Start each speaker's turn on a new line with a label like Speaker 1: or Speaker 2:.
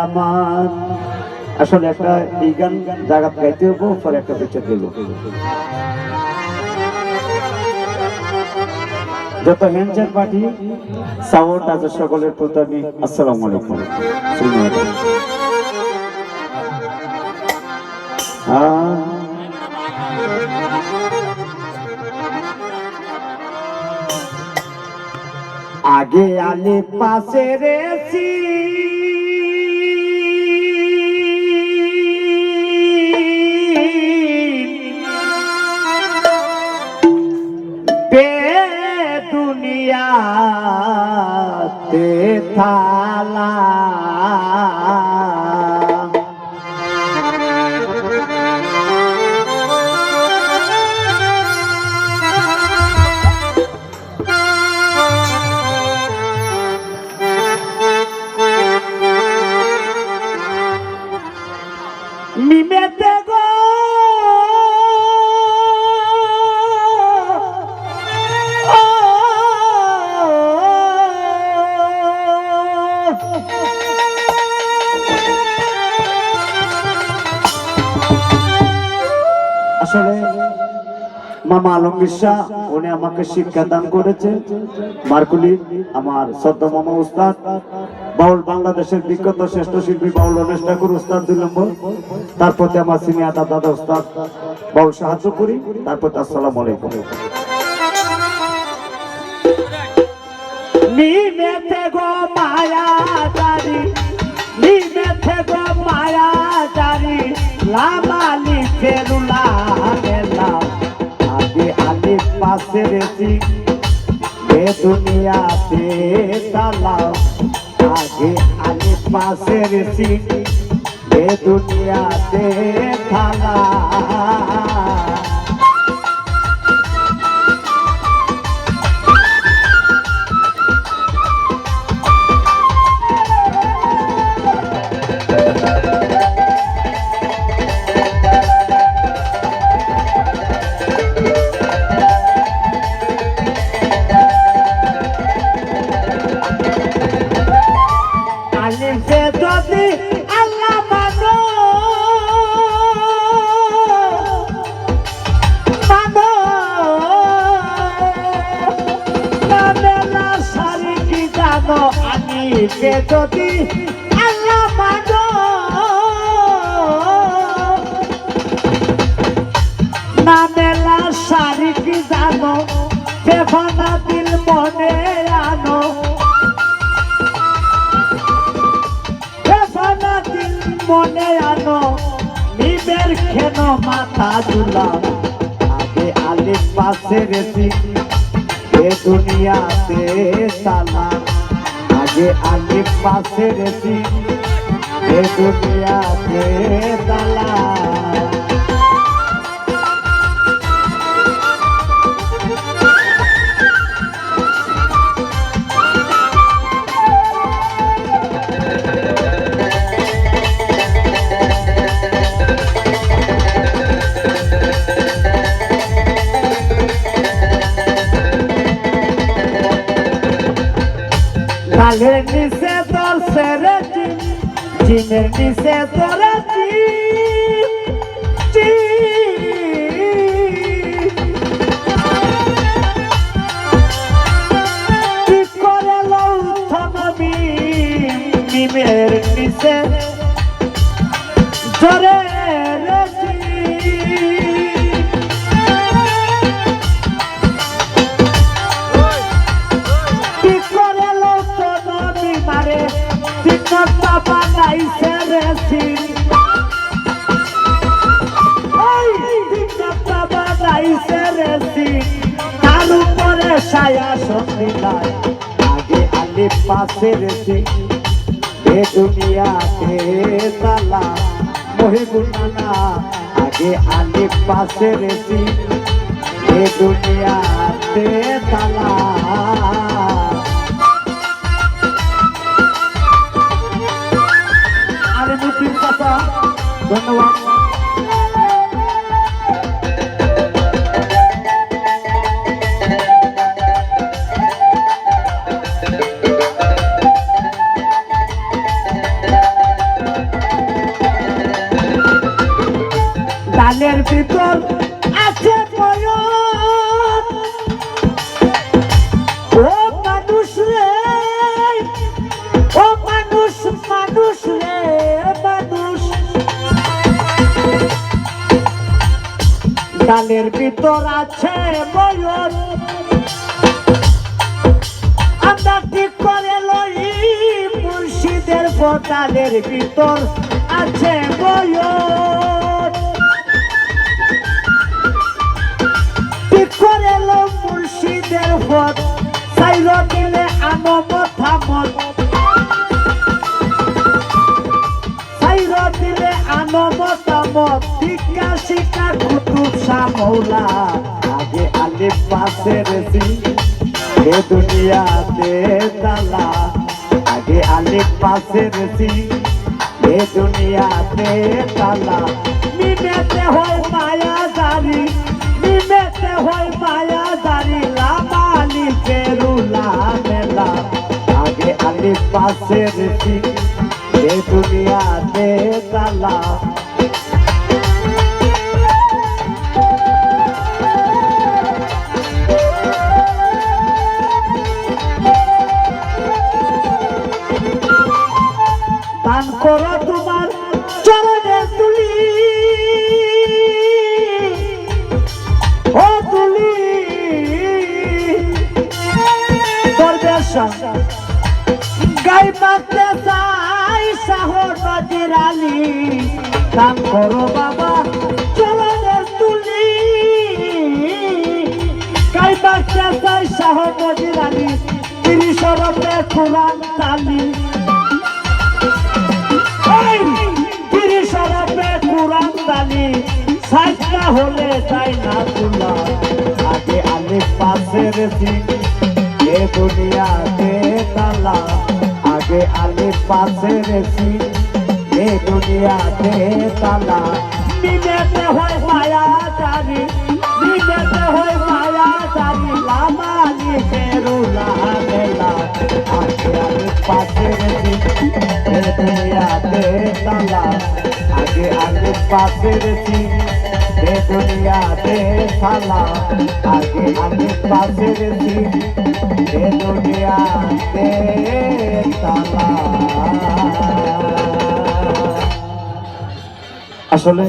Speaker 1: আমার আসলে একটা এই গান জায়গা গাইতে হবো পরে একটা পিকচার দেব যত হ্যান্ডচার পার্টি সাউন্ড আছে সকলের প্রতি আসসালামু আলাইকুম आगे आले पासे रेसी बे दुनिया ते थाला Mimete go আসলে মামা আলমগীর শাহ উনি আমাকে শিক্ষা দান করেছে মার্কুলি আমার শ্রদ্ধা মামা উস্তাদ বাউল বাংলাদেশের বিখ্যাত শ্রেষ্ঠ শিল্পী বাউল রমেশ ঠাকুর উস্তাদ 2 নম্বর তারপর আমার সিনিয়র দাদা উস্তাদ বাউল সাহায্য করি তারপর আসসালামু আলাইকুম নিমেতে গো মায়া জারি নিমেতে গো মায়া জারি লামালি ফেরুলা মেলা আগে আলে পাশে রেছি বে দুনিয়াতে তালা आगे आले पासे रेसी ये दुनिया से थाला যদি আল্লাহ মানো না মেলা সারি কি জানো বেফানা দিল মনে আনো বেফানা দিল মনে আনো নিবের খেন মাথা দুলাম আগে আলে পাশে রেছি এ দুনিয়াতে সালাম आगे आगे पासे रेसी ये दुनिया के ताला Kaler nise dor sereti, jiner nise doreti, ki kore lo uthonomi, mimer nise dore reti. Papa naise resi, hey, Papa naise resi, karu pore shaya shondilai, age ali paase resi, be duniya ke tala, mohibunana, age ali paase resi, be duniya ke tala. ধন্যবাদ ভিতর আছে বয়স ও মানুষ রে ও মানুষ মানুষ রে মানুষ ডালের ভিতর আছে বয়স আমরা ঠিক করে লই মুর্শিদের ডালের ভিতর আছে বয়স ঠিক করে লো মুর্শিদের পথ চাইল দিলে আনমতামত চাইল দিলে আনমতামত শিক্ষা শিক্ষা কুতুব শাহ মৌলা আগে আলিফ পাশের এ দুনিয়াতে তালা আগে আলিফ পাশের এ দুনিয়াতে তালা মিমেতে হয় মায়া জারি মিমেতে হয় মায়া জারি লামালি ফেরুলা মেলা আগে আলিফ পাশের এ দুনিয়াতে তালা দান করো তোমার চরণের তুলি ও তুলি দরবেশা গাই মারতে চাই শাহ নজির আলী দান করো বাবা চরণের তুলি গাই মারতে চাই শাহ নজির আলী 30 রূপে কোরআন তালি 30 রূপে কোরআন তালি সাজদা হলে তাই না তুলা আগে আলিফ পাশের এ দুনিয়াতে তালা আগে আলিফ পাশের এ দুনিয়াতে তালা মিমেতে হয় মায়া জারি মিমেতে হয় মায়া জারি লামালি ফেরুলা মেলা আগে আলিফ পাশের এ দুনিয়াতে তালা আগে আলিফ পাশের এ দুনিয়াতে তালা আগে আলিফ পাশের এ দুনিয়াতে তালা আসলে